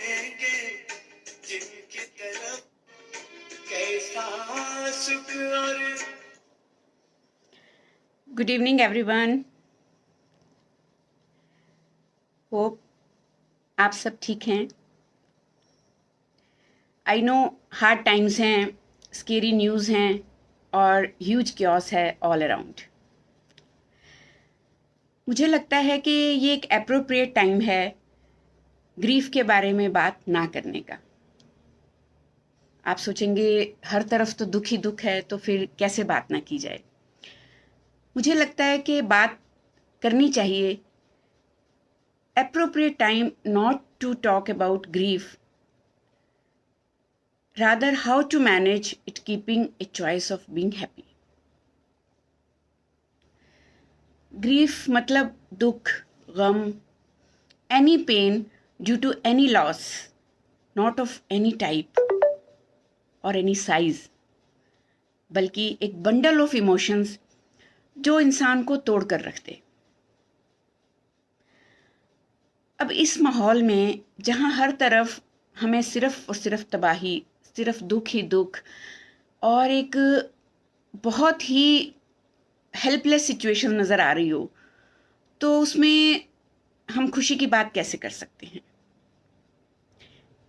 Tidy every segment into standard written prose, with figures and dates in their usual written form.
जाएंगे जिनकी तरफ कैसा सुख और गुड इवनिंग एवरीवन। होप आप सब ठीक हैं। आई नो हार्ड टाइम्स हैं, स्केरी न्यूज़ हैं और ह्यूज क्योस है ऑल अराउंड। मुझे लगता है कि ये एक एप्रोप्रिएट टाइम है ग्रीफ के बारे में बात ना करने का। आप सोचेंगे हर तरफ तो दुख ही दुख है, तो फिर कैसे बात ना की जाए। मुझे लगता है कि बात करनी चाहिए। Appropriate time not to talk about grief, rather how to manage it, keeping a choice of being happy. Grief मतलब दुख, गम, any pain due to any loss, not of any type or any size, बल्कि एक bundle of emotions जो इंसान को तोड़ कर रख दे। अब इस माहौल में जहाँ हर तरफ हमें सिर्फ और सिर्फ तबाही, सिर्फ दुख ही दुख और एक बहुत ही हेल्पलेस सिचुएशन नज़र आ रही हो, तो उसमें हम खुशी की बात कैसे कर सकते हैं?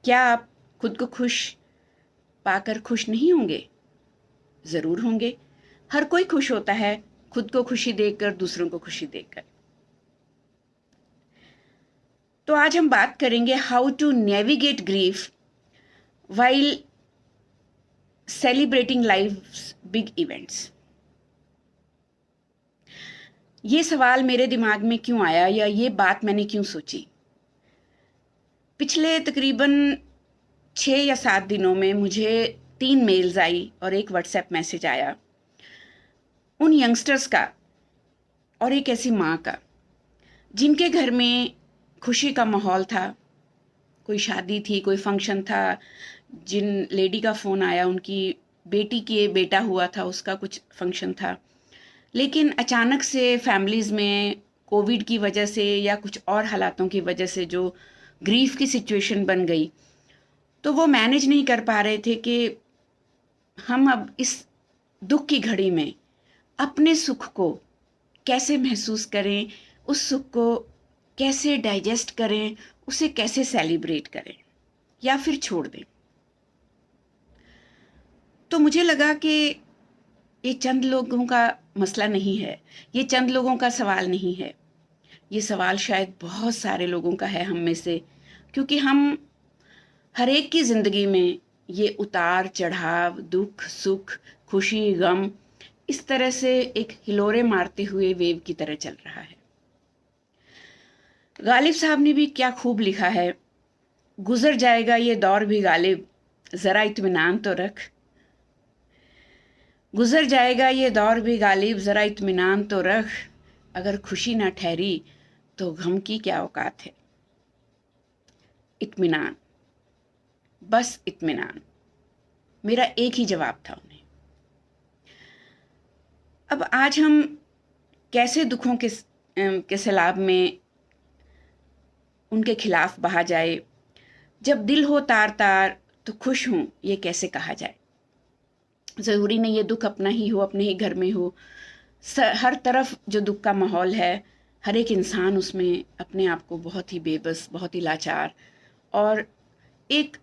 क्या आप खुद को खुश पाकर खुश नहीं होंगे? ज़रूर होंगे। हर कोई खुश होता है खुद को खुशी देकर, दूसरों को खुशी देकर। तो आज हम बात करेंगे how to navigate grief while celebrating life's big events. ये सवाल मेरे दिमाग में क्यों आया या ये बात मैंने क्यों सोची? पिछले तकरीबन 6 या 7 दिनों में मुझे 3 मेल्स आई और एक व्हाट्सएप मैसेज आया उन यंगस्टर्स का और एक ऐसी माँ का जिनके घर में खुशी का माहौल था। कोई शादी थी, कोई फंक्शन था। जिन लेडी का फ़ोन आया, उनकी बेटी की बेटा हुआ था, उसका कुछ फंक्शन था। लेकिन अचानक से फैमिलीज़ में कोविड की वजह से या कुछ और हालातों की वजह से जो ग्रीफ की सिचुएशन बन गई, तो वो मैनेज नहीं कर पा रहे थे कि हम अब इस दुख की घड़ी में अपने सुख को कैसे महसूस करें, उस सुख को कैसे डाइजेस्ट करें, उसे कैसे सेलिब्रेट करें या फिर छोड़ दें। तो मुझे लगा कि ये चंद लोगों का मसला नहीं है, ये चंद लोगों का सवाल नहीं है। ये सवाल शायद बहुत सारे लोगों का है हम में से, क्योंकि हम हर एक की ज़िंदगी में ये उतार चढ़ाव, दुख सुख, खुशी गम, इस तरह से एक हिलोरे मारते हुए वेव की तरह चल रहा है। गालिब साहब ने भी क्या खूब लिखा है, गुजर जाएगा ये दौर भी गालिब, ज़रा इत्मीनान तो रख। गुजर जाएगा ये दौर भी गालिब, ज़रा इत्मीनान तो रख। अगर खुशी ना ठहरी तो गम की क्या औकात है। इत्मीनान, बस इत्मीनान, मेरा एक ही जवाब था उन्हें। अब आज हम कैसे दुखों के सैलाब में उनके खिलाफ बहा जाए। जब दिल हो तार तार तो खुश हूँ, ये कैसे कहा जाए? ज़रूरी नहीं ये दुख अपना ही हो, अपने ही घर में हो। हर तरफ जो दुख का माहौल है, हर एक इंसान उसमें अपने आप को बहुत ही बेबस, बहुत ही लाचार और एक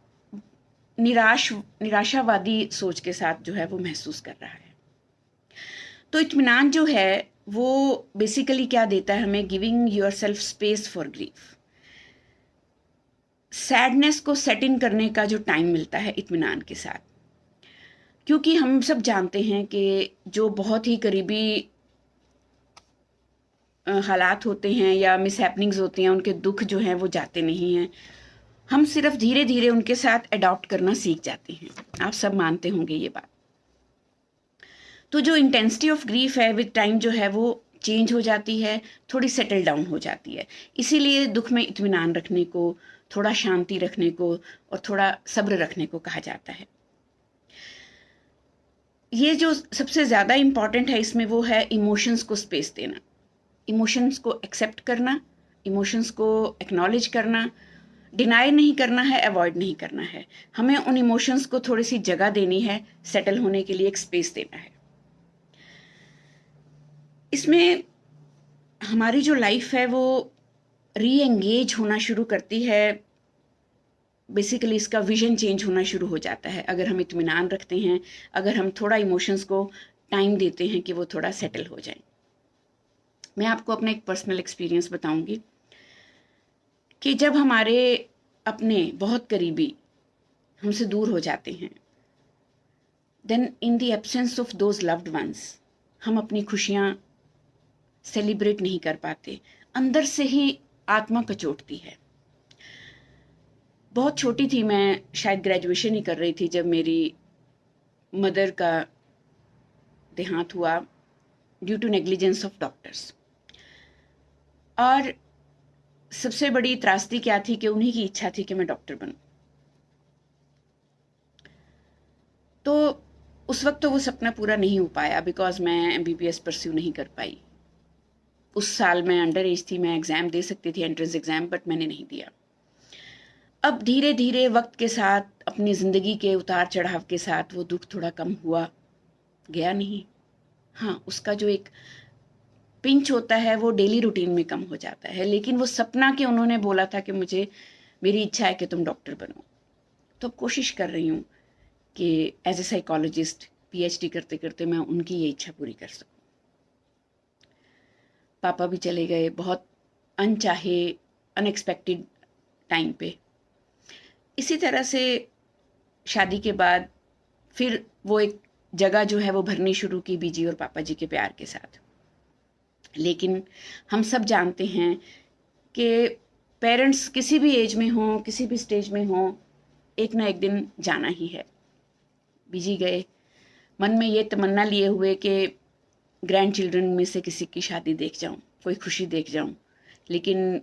निराशावादी सोच के साथ जो है वो महसूस कर रहा है। तो इत्मीनान जो है वो बेसिकली क्या देता है हमें? Giving your self space for grief. Sadness को सेट इन करने का जो टाइम मिलता है इत्मीनान के साथ, क्योंकि हम सब जानते हैं कि जो बहुत ही करीबी हालात होते हैं या मिसहैपनिंग्स होते हैं, उनके दुख जो हैं वो जाते नहीं हैं। हम सिर्फ धीरे धीरे उनके साथ अडॉप्ट करना सीख जाते हैं। आप सब मानते होंगे ये बात। तो जो इंटेंसिटी ऑफ ग्रीफ है विद टाइम जो है वो चेंज हो जाती है, थोड़ी सेटल डाउन हो जाती है। इसीलिए दुख में इत्मीनान रखने को, थोड़ा शांति रखने को और थोड़ा सब्र रखने को कहा जाता है। ये जो सबसे ज़्यादा इम्पॉर्टेंट है इसमें वो है इमोशंस को स्पेस देना, इमोशंस को एक्सेप्ट करना, इमोशंस को एक्नॉलेज करना, डिनाई नहीं करना है, अवॉइड नहीं करना है, हमें उन इमोशंस को थोड़ी सी जगह देनी है, सेटल होने के लिए एक स्पेस देना है। इसमें हमारी जो लाइफ है वो री एंगेज होना शुरू करती है। बेसिकली इसका विजन चेंज होना शुरू हो जाता है अगर हम इत्मीनान रखते हैं, अगर हम थोड़ा इमोशंस को टाइम देते हैं कि वो थोड़ा सेटल हो जाए। मैं आपको अपना एक पर्सनल एक्सपीरियंस बताऊंगी कि जब हमारे अपने बहुत करीबी हमसे दूर हो जाते हैं, then in the absence of those loved ones हम अपनी खुशियाँ सेलिब्रेट नहीं कर पाते, अंदर से ही आत्मा कचोटती है। बहुत छोटी थी मैं, शायद ग्रेजुएशन ही कर रही थी, जब मेरी मदर का देहांत हुआ due to negligence of doctors. और सबसे बड़ी त्रासदी क्या थी कि उन्हीं की इच्छा थी कि मैं डॉक्टर बनूं। तो उस वक्त तो वो सपना पूरा नहीं हो पाया, बिकॉज मैं एमबीबीएस परस्यू नहीं कर पाई। उस साल मैं अंडर एज थी, मैं एग्ज़ाम दे सकती थी, एंट्रेंस एग्ज़ाम, बट मैंने नहीं दिया। अब धीरे धीरे वक्त के साथ, अपनी ज़िंदगी के उतार चढ़ाव के साथ वो दुख थोड़ा कम हुआ, गया नहीं। हाँ, उसका जो एक पिंच होता है वो डेली रूटीन में कम हो जाता है, लेकिन वो सपना कि उन्होंने बोला था कि मुझे, मेरी इच्छा है कि तुम डॉक्टर बनो, तो अब कोशिश कर रही हूँ कि एज ए साइकोलॉजिस्ट पीएचडी करते करते मैं उनकी ये इच्छा पूरी कर सकूँ। पापा भी चले गए बहुत अनचाहे, अनएक्सपेक्टेड टाइम पे। इसी तरह से शादी के बाद फिर वो एक जगह जो है वो भरनी शुरू की बीजी और पापा जी के प्यार के साथ। लेकिन हम सब जानते हैं कि पेरेंट्स किसी भी एज में हों, किसी भी स्टेज में हों, एक ना एक दिन जाना ही है। बीजी गए, मन में ये तमन्ना लिए हुए कि ग्रैंड चिल्ड्रन में से किसी की शादी देख जाऊं, कोई खुशी देख जाऊं, लेकिन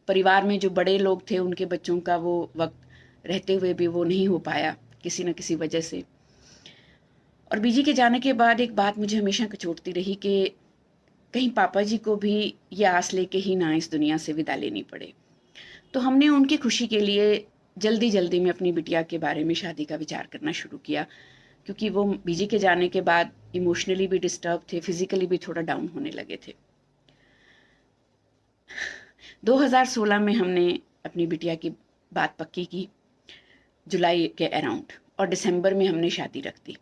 परिवार में जो बड़े लोग थे उनके बच्चों का वो वक्त रहते हुए भी वो नहीं हो पाया किसी न किसी वजह से। और बीजी के जाने के बाद एक बात मुझे हमेशा कचोटती रही कि कहीं पापा जी को भी ये आस लेके ही ना इस दुनिया से विदा लेनी पड़े। तो हमने उनकी खुशी के लिए जल्दी जल्दी में अपनी बिटिया के बारे में शादी का विचार करना शुरू किया, क्योंकि वो बीजी के जाने के बाद इमोशनली भी डिस्टर्ब थे, फिजिकली भी थोड़ा डाउन होने लगे थे। 2016 में हमने अपनी बिटिया की बात पक्की की, जुलाई के अराउंड, और दिसंबर में हमने शादी रख दी।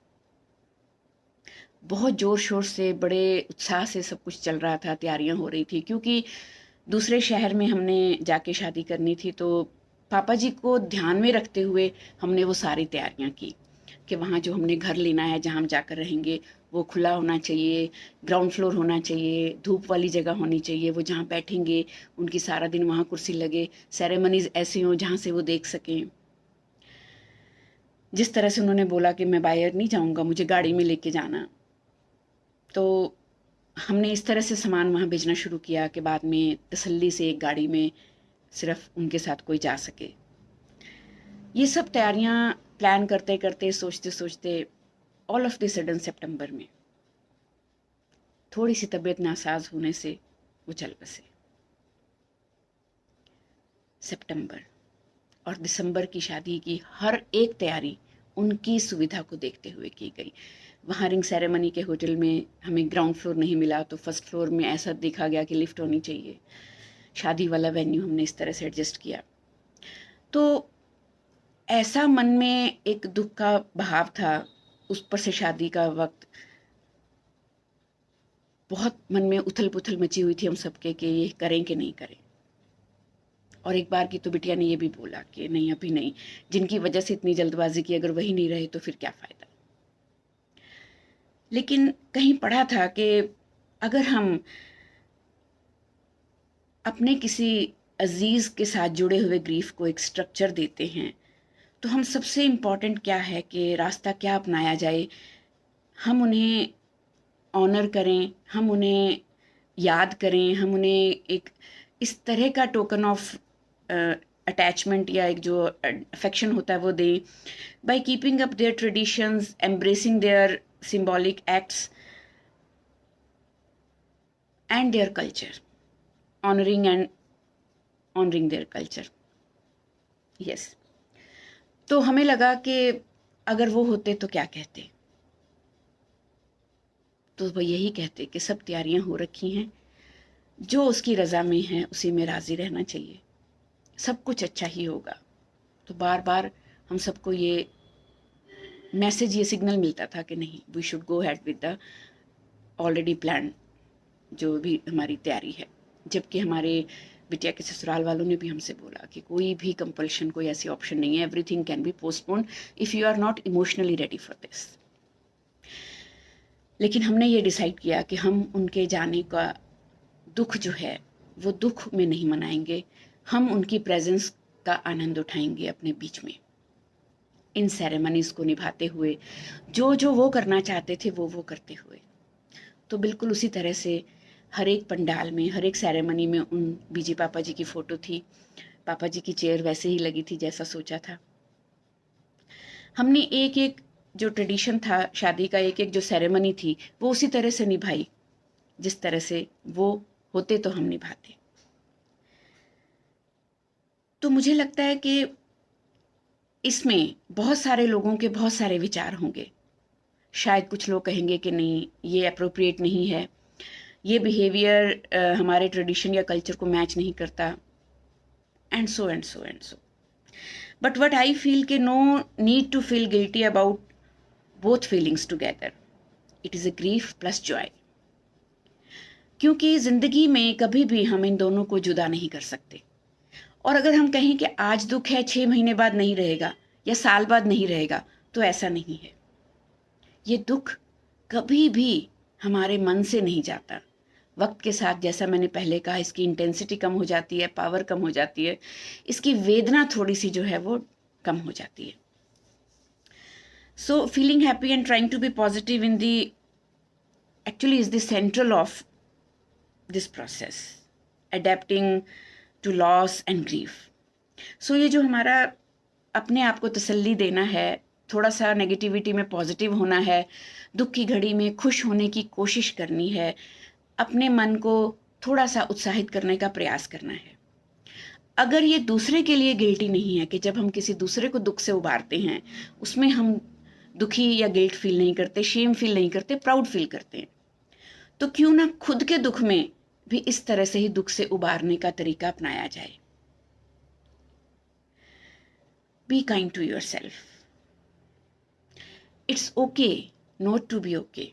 बहुत ज़ोर शोर से, बड़े उत्साह से सब कुछ चल रहा था, तैयारियां हो रही थी, क्योंकि दूसरे शहर में हमने जाके शादी करनी थी। तो पापा जी को ध्यान में रखते हुए हमने वो सारी तैयारियां की कि वहाँ जो हमने घर लेना है, जहाँ हम जाकर रहेंगे, वो खुला होना चाहिए, ग्राउंड फ्लोर होना चाहिए, धूप वाली जगह होनी चाहिए, वो जहाँ बैठेंगे उनकी सारा दिन वहाँ कुर्सी लगे, सेरेमनीज ऐसी हों जहाँ से वो देख सकें। जिस तरह से उन्होंने बोला कि मैं बाहर नहीं जाऊँगा, मुझे गाड़ी में लेके जाना, तो हमने इस तरह से सामान वहाँ भेजना शुरू किया कि बाद में तसल्ली से एक गाड़ी में सिर्फ उनके साथ कोई जा सके। ये सब तैयारियां प्लान करते करते, सोचते सोचते, ऑल ऑफ द सडन सितंबर में थोड़ी सी तबीयत नासाज होने से वो चल बसे। सितंबर और दिसंबर की शादी की हर एक तैयारी उनकी सुविधा को देखते हुए की गई। वहाँ रिंग सेरेमनी के होटल में हमें ग्राउंड फ्लोर नहीं मिला, तो फर्स्ट फ्लोर में ऐसा देखा गया कि लिफ्ट होनी चाहिए। शादी वाला वेन्यू हमने इस तरह से एडजस्ट किया। तो ऐसा मन में एक दुख का बहाव था, उस पर से शादी का वक्त, बहुत मन में उथल पुथल मची हुई थी हम सबके कि ये करें कि नहीं करें। और एक बार की तो बिटिया ने ये भी बोला कि नहीं, अभी नहीं, जिनकी वजह से इतनी जल्दबाजी की, अगर वही नहीं रहे तो फिर क्या फ़ायदा। लेकिन कहीं पढ़ा था कि अगर हम अपने किसी अजीज़ के साथ जुड़े हुए ग्रीफ को एक स्ट्रक्चर देते हैं, तो हम सबसे इम्पॉर्टेंट क्या है कि रास्ता क्या अपनाया जाए, हम उन्हें ऑनर करें, हम उन्हें याद करें, हम उन्हें एक इस तरह का टोकन ऑफ अटैचमेंट या एक जो अफेक्शन होता है वो दें, by keeping up their traditions, embracing their symbolic acts and their culture, honouring and honouring their culture. Yes. तो हमें लगा कि अगर वो होते तो क्या कहते, तो वो यही कहते कि सब तैयारियां हो रखी हैं, जो उसकी रज़ा में है उसी में राज़ी रहना चाहिए, सब कुछ अच्छा ही होगा। तो बार बार हम सबको ये मैसेज, ये सिग्नल मिलता था कि नहीं, we should go ahead with the already plan, जो भी हमारी तैयारी है। जबकि हमारे बिटिया के ससुराल वालों ने भी हमसे बोला कि कोई भी कंपल्शन, कोई ऐसी ऑप्शन नहीं है, everything can be postponed if you are not emotionally ready for this. लेकिन हमने ये डिसाइड किया कि हम उनके जाने का दुख जो है वो दुख में नहीं मनाएंगे, हम उनकी प्रेजेंस का आनंद उठाएंगे अपने बीच में, इन सेरेमनीज को निभाते हुए, जो जो वो करना चाहते थे वो करते हुए। तो बिल्कुल उसी तरह से हर एक पंडाल में, हर एक सेरेमनी में उन बीजी पापा जी की फ़ोटो थी, पापा जी की चेयर वैसे ही लगी थी जैसा सोचा था। हमने एक एक जो ट्रेडिशन था शादी का, एक एक जो सेरेमनी थी, वो उसी तरह से निभाई जिस तरह से वो होते तो हम निभाते। तो मुझे लगता है कि इसमें बहुत सारे लोगों के बहुत सारे विचार होंगे। शायद कुछ लोग कहेंगे कि नहीं, ये अप्रोप्रिएट नहीं है, ये बिहेवियर हमारे ट्रेडिशन या कल्चर को मैच नहीं करता, and so and so and so. But what I feel कि no need to feel guilty about both feelings together, it is a grief plus joy. क्योंकि ज़िंदगी में कभी भी हम इन दोनों को जुदा नहीं कर सकते। और अगर हम कहें कि आज दुख है, 6 महीने बाद नहीं रहेगा या साल बाद नहीं रहेगा, तो ऐसा नहीं है। ये दुख कभी भी हमारे मन से नहीं जाता। वक्त के साथ, जैसा मैंने पहले कहा, इसकी इंटेंसिटी कम हो जाती है, पावर कम हो जाती है, इसकी वेदना थोड़ी सी जो है वो कम हो जाती है। So feeling happy and trying to be positive in the actually is the central of this process, adapting to loss and grief. So ये जो हमारा अपने आप को तसल्ली देना है, थोड़ा सा नेगेटिविटी में पॉजिटिव होना है, दुख की घड़ी में खुश होने की कोशिश करनी है, अपने मन को थोड़ा सा उत्साहित करने का प्रयास करना है। अगर ये दूसरे के लिए गिल्टी नहीं है कि जब हम किसी दूसरे को दुख से उबारते हैं उसमें हम दुखी या गिल्ट फील नहीं करते, शेम फील नहीं करते, प्राउड फील करते हैं, तो क्यों ना खुद के दुख में भी इस तरह से ही दुख से उबारने का तरीका अपनाया जाए। Be kind to yourself. It's okay not to be okay,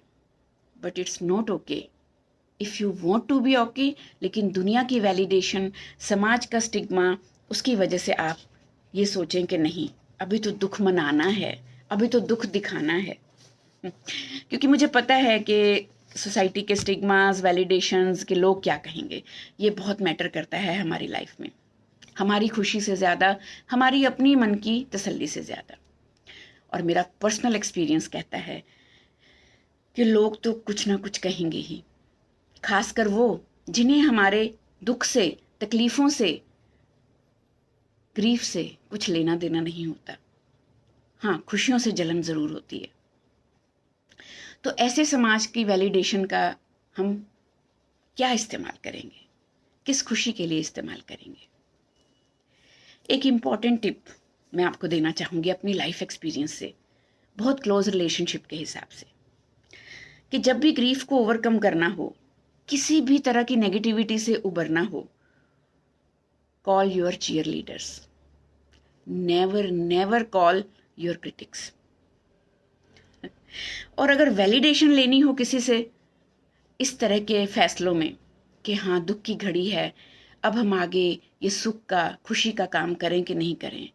but it's not okay if you want to be okay. लेकिन दुनिया की वैलिडेशन, समाज का स्टिग्मा, उसकी वजह से आप ये सोचें कि नहीं, अभी तो दुख मनाना है, अभी तो दुख दिखाना है। क्योंकि मुझे पता है कि सोसाइटी के स्टिग्मास, वैलिडेशंस के लोग क्या कहेंगे, ये बहुत मैटर करता है हमारी लाइफ में, हमारी खुशी से ज़्यादा, हमारी अपनी मन की तसल्ली से ज़्यादा। और मेरा पर्सनल एक्सपीरियंस कहता है कि लोग तो कुछ ना कुछ कहेंगे ही, खासकर वो जिन्हें हमारे दुख से, तकलीफ़ों से, ग्रीफ से कुछ लेना देना नहीं होता। हाँ, खुशियों से जलन ज़रूर होती है। तो ऐसे समाज की वैलिडेशन का हम क्या इस्तेमाल करेंगे, किस खुशी के लिए इस्तेमाल करेंगे। एक इम्पॉर्टेंट टिप मैं आपको देना चाहूँगी अपनी लाइफ एक्सपीरियंस से, बहुत क्लोज रिलेशनशिप के हिसाब से, कि जब भी ग्रीफ को ओवरकम करना हो, किसी भी तरह की नेगेटिविटी से उबरना हो, call your cheerleaders, never never call your critics. और अगर वैलिडेशन लेनी हो किसी से इस तरह के फैसलों में कि हाँ दुख की घड़ी है, अब हम आगे ये सुख का, खुशी का काम करें कि नहीं करें,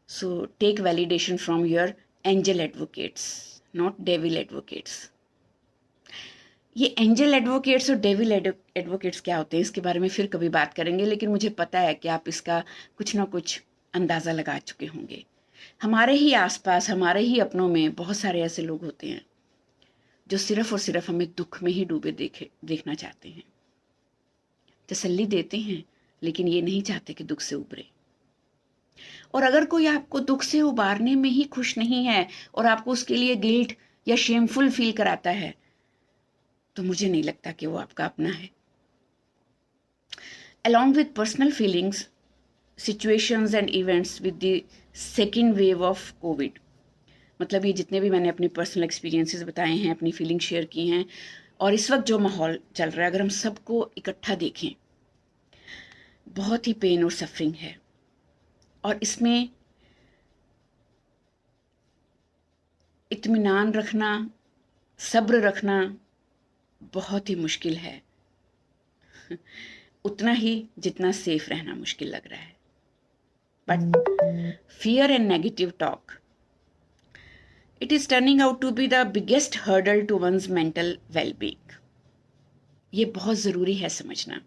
so take validation from your angel advocates, not devil advocates. ये एंजल एडवोकेट्स और डेविल एडवोकेट्स क्या होते हैं इसके बारे में फिर कभी बात करेंगे, लेकिन मुझे पता है कि आप इसका कुछ ना कुछ अंदाज़ा लगा चुके होंगे। हमारे ही आसपास, हमारे ही अपनों में बहुत सारे ऐसे लोग होते हैं जो सिर्फ और सिर्फ हमें दुख में ही डूबे देखना चाहते हैं, तसल्ली देते हैं लेकिन ये नहीं चाहते कि दुख से उबरे। और अगर कोई आपको दुख से उबारने में ही खुश नहीं है और आपको उसके लिए गिल्ट या शेमफुल फील कराता है, तो मुझे नहीं लगता कि वो आपका अपना है। Along with personal feelings, situations and events with the second wave of Covid. मतलब ये जितने भी मैंने अपनी पर्सनल एक्सपीरियंसेस बताए हैं, अपनी फीलिंग शेयर की हैं, और इस वक्त जो माहौल चल रहा है, अगर हम सबको इकट्ठा देखें, बहुत ही पेन और सफरिंग है। और इसमें इत्मीनान रखना, सब्र रखना बहुत ही मुश्किल है, उतना ही जितना सेफ रहना मुश्किल लग रहा है। But fear and negative talk, it is turning out to be the biggest hurdle to one's mental well-being. ये बहुत ज़रूरी है समझना।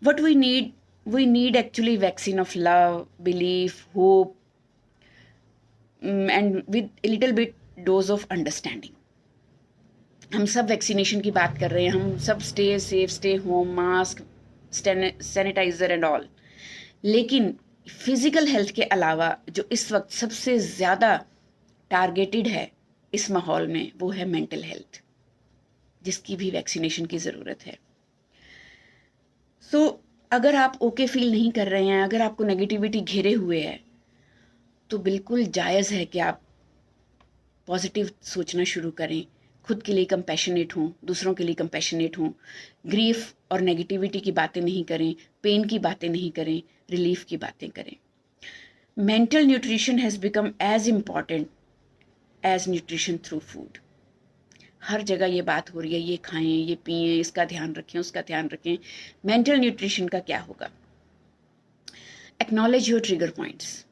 What we need actually vaccine of love, belief, hope, and with a little bit dose of understanding. हम सब vaccination की बात कर रहे हैं, हम सब stay safe, stay home, mask, sanitizer and all, लेकिन फिजिकल हेल्थ के अलावा जो इस वक्त सबसे ज़्यादा टारगेटेड है इस माहौल में, वो है मेंटल हेल्थ, जिसकी भी वैक्सीनेशन की ज़रूरत है। सो अगर आप ओके फील नहीं कर रहे हैं, अगर आपको नेगेटिविटी घेरे हुए है, तो बिल्कुल जायज़ है कि आप पॉजिटिव सोचना शुरू करें, खुद के लिए कंपैशनेट हों, दूसरों के लिए कंपैशनेट हों, ग्रीफ और नेगेटिविटी की बातें नहीं करें, पेन की बातें नहीं करें, रिलीफ की बातें करें। Mental nutrition has become as important as nutrition through food. हर जगह ये बात हो रही है, ये खाएं, ये पिएं, इसका ध्यान रखें, उसका ध्यान रखें। मेंटल न्यूट्रिशन का क्या होगा? Acknowledge your trigger points.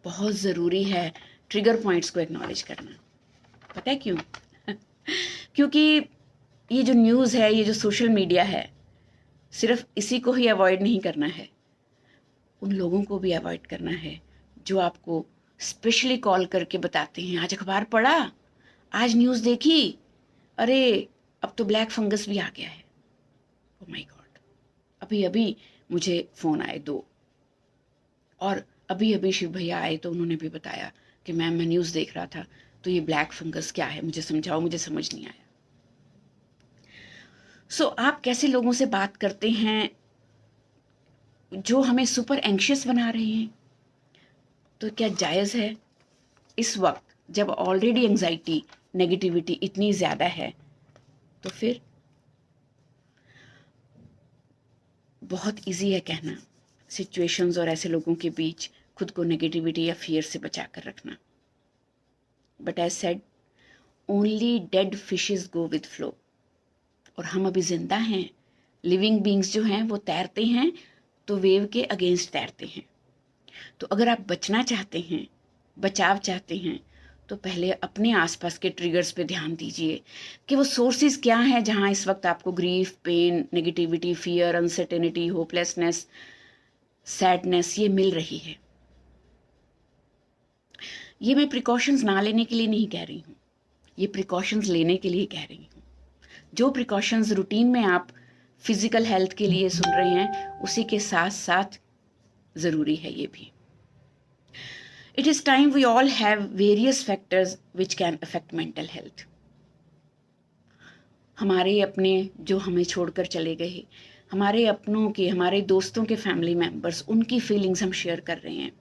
बहुत ज़रूरी है ट्रिगर पॉइंट्स को एक्नॉलेज करना। पता है क्यों? क्योंकि ये जो न्यूज़ है, ये जो सोशल मीडिया है, सिर्फ इसी को ही अवॉइड नहीं करना है, उन लोगों को भी अवॉइड करना है जो आपको स्पेशली कॉल करके बताते हैं, आज अखबार पढ़ा, आज न्यूज़ देखी, अरे अब तो ब्लैक फंगस भी आ गया है। ओह माय गॉड, अभी अभी मुझे फ़ोन आए 2, और अभी अभी शिव भैया आए तो उन्होंने भी बताया कि मैम मैं न्यूज़ देख रहा था, तो ये ब्लैक फंगस क्या है, मुझे समझाओ, मुझे समझ नहीं आया। सो आप कैसे लोगों से बात करते हैं जो हमें सुपर एंग्शियस बना रहे हैं? तो क्या जायज़ है इस वक्त जब ऑलरेडी एंजाइटी, नेगेटिविटी इतनी ज़्यादा है? तो फिर बहुत इजी है कहना, सिचुएशंस और ऐसे लोगों के बीच खुद को नेगेटिविटी या फियर से बचा कर रखना। But as said, only dead fishes go with flow. और हम अभी जिंदा हैं, लिविंग बींग्स जो हैं वो तैरते हैं तो वेव के अगेंस्ट तैरते हैं। तो अगर आप बचना चाहते हैं, बचाव चाहते हैं, तो पहले अपने आसपास के ट्रिगर्स पे ध्यान दीजिए कि वो सोर्सेज क्या हैं जहां इस वक्त आपको grief, pain, negativity, fear, uncertainty, hopelessness, sadness ये मिल रही है। ये मैं प्रिकॉशंस ना लेने के लिए नहीं कह रही हूँ, ये प्रिकॉशंस लेने के लिए कह रही हूँ। जो प्रिकॉशंस रूटीन में आप फिजिकल हेल्थ के लिए सुन रहे हैं, उसी के साथ साथ ज़रूरी है ये भी। It is time we all have various factors which can affect mental health. हमारे अपने जो हमें छोड़कर चले गए, हमारे अपनों के, हमारे दोस्तों के फैमिली मेंबर्स, उनकी फीलिंग्स हम शेयर कर रहे हैं,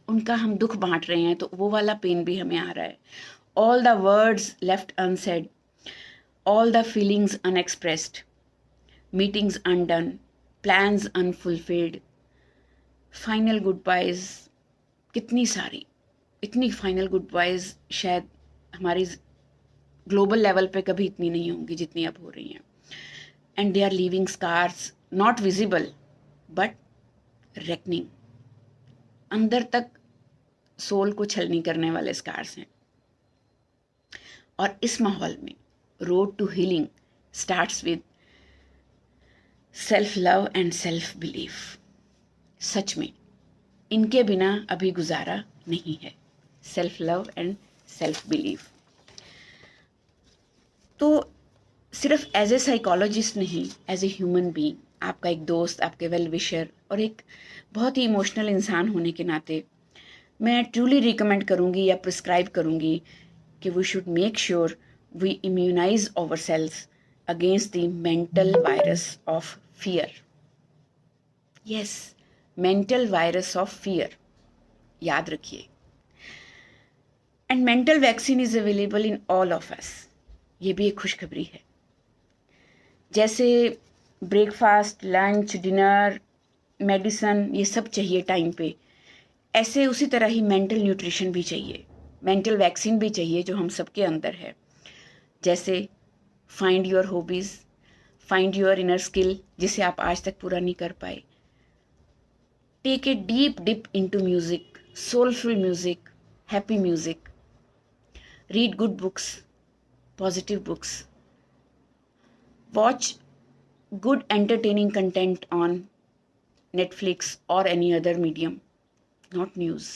उनका हम दुख बांट रहे हैं, तो वो वाला पेन भी हमें आ रहा है। All the words left unsaid, all the feelings unexpressed, meetings undone, plans unfulfilled, final goodbyes, कितनी सारी, इतनी फाइनल गुड बाइज शायद हमारी ग्लोबल लेवल पे कभी इतनी नहीं होंगी जितनी अब हो रही हैं। And they are leaving scars, not visible but reckoning, अंदर तक सोल को छलनी करने वाले स्कार्स हैं। और इस माहौल में road to healing starts with self love and self belief. सच में इनके बिना अभी गुजारा नहीं है, self love and self belief. तो सिर्फ एज ए साइकोलॉजिस्ट नहीं, एज ए ह्यूमन बीइंग, आपका एक दोस्त, आपके वेल विशर और एक बहुत ही इमोशनल इंसान होने के नाते मैं ट्रूली रिकमेंड करूँगी या प्रिस्क्राइब करूँगी कि we should make sure we immunize our cells against the mental virus of fear. Yes, mental virus of fear, याद रखिए। And mental vaccine is available in all of us, ये भी एक खुशखबरी है। जैसे ब्रेकफास्ट, लंच, डिनर, मेडिसन, ये सब चाहिए टाइम पे, ऐसे उसी तरह ही मेंटल न्यूट्रिशन भी चाहिए, मेंटल वैक्सीन भी चाहिए जो हम सबके अंदर है। जैसे find your hobbies, find your inner skill जिसे आप आज तक पूरा नहीं कर पाए। Take a deep dip into music, soulful music, happy music. Read good books, positive books. Watch good entertaining content on Netflix or any other medium, not news.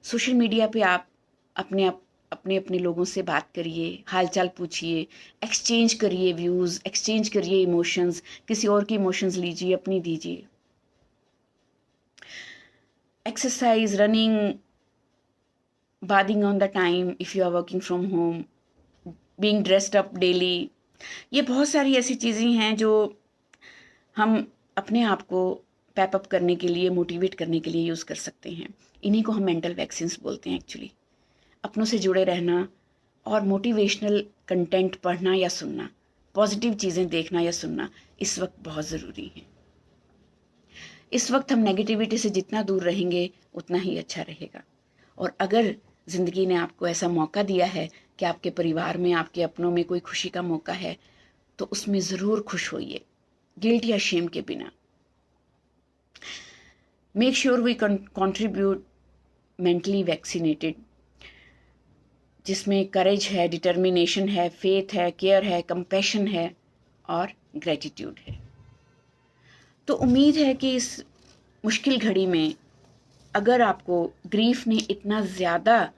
Social media पे आप अपने लोगों से बात करिए, हालचाल पूछिए, एक्सचेंज करिए व्यूज़, एक्सचेंज करिए इमोशंस, किसी और की इमोशंस लीजिए, अपनी दीजिए। Exercise, running, bathing on the time if you are working from home, being dressed up daily, ये बहुत सारी ऐसी चीज़ें हैं जो हम अपने आप को पैपअप करने के लिए, मोटिवेट करने के लिए यूज़ कर सकते हैं। इन्हीं को हम मेंटल वैक्सीन्स बोलते हैं एक्चुअली। अपनों से जुड़े रहना और मोटिवेशनल कंटेंट पढ़ना या सुनना, पॉजिटिव चीज़ें देखना या सुनना इस वक्त बहुत ज़रूरी है। इस वक्त हम नेगेटिविटी से जितना दूर रहेंगे उतना ही अच्छा रहेगा। और अगर ज़िंदगी ने आपको ऐसा मौका दिया है कि आपके परिवार में, आपके अपनों में कोई खुशी का मौका है, तो उसमें ज़रूर खुश होइए, गिल्ट या शेम के बिना। Make sure we contribute mentally vaccinated, जिसमें करेज है, डिटर्मिनेशन है, फेथ है, केयर है, कंपैशन है और ग्रेटिट्यूड है। तो उम्मीद है कि इस मुश्किल घड़ी में अगर आपको ग्रीफ ने इतना ज़्यादा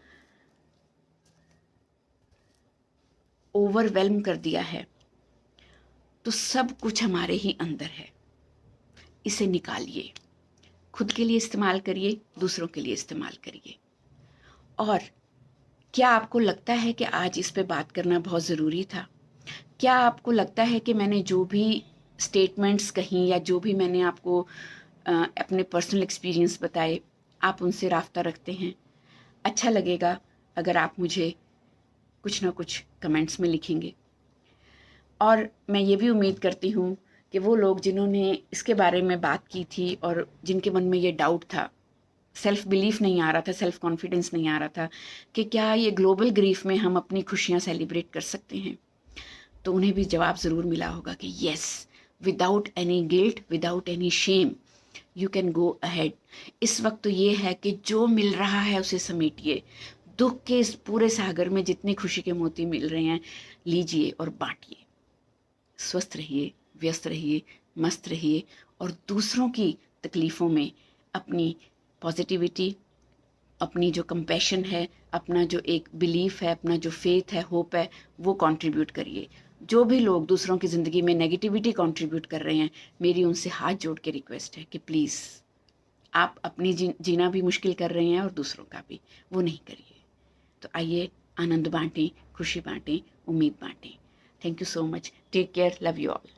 ओवरवेल्म कर दिया है तो सब कुछ हमारे ही अंदर है, इसे निकालिए, खुद के लिए इस्तेमाल करिए, दूसरों के लिए इस्तेमाल करिए। और क्या आपको लगता है कि आज इस पे बात करना बहुत ज़रूरी था? क्या आपको लगता है कि मैंने जो भी स्टेटमेंट्स कहीं या जो भी मैंने आपको अपने पर्सनल एक्सपीरियंस बताए, आप उनसे राब्ता रखते हैं? अच्छा लगेगा अगर आप मुझे कुछ ना कुछ कमेंट्स में लिखेंगे। और मैं ये भी उम्मीद करती हूँ कि वो लोग जिन्होंने इसके बारे में बात की थी और जिनके मन में ये डाउट था, सेल्फ बिलीफ नहीं आ रहा था, सेल्फ कॉन्फिडेंस नहीं आ रहा था कि क्या ये ग्लोबल ग्रीफ में हम अपनी खुशियाँ सेलिब्रेट कर सकते हैं, तो उन्हें भी जवाब ज़रूर मिला होगा कि yes, without any guilt, without any shame, you can go ahead. इस वक्त तो ये है कि जो मिल रहा है उसे समेटिए। दुख के इस पूरे सागर में जितने खुशी के मोती मिल रहे हैं, लीजिए और बांटिए। स्वस्थ रहिए, व्यस्त रहिए, मस्त रहिए और दूसरों की तकलीफ़ों में अपनी पॉजिटिविटी, अपनी जो कंपैशन है, अपना जो एक बिलीफ है, अपना जो फेथ है, होप है, वो कंट्रीब्यूट करिए। जो भी लोग दूसरों की ज़िंदगी में नेगेटिविटी कंट्रीब्यूट कर रहे हैं, मेरी उनसे हाथ जोड़ के रिक्वेस्ट है कि प्लीज़, आप अपनी जीना भी मुश्किल कर रहे हैं और दूसरों का भी, वो नहीं करिए। तो आइए आनंद बांटें, खुशी बांटें, उम्मीद बांटें। Thank you so much. Take care, love you all.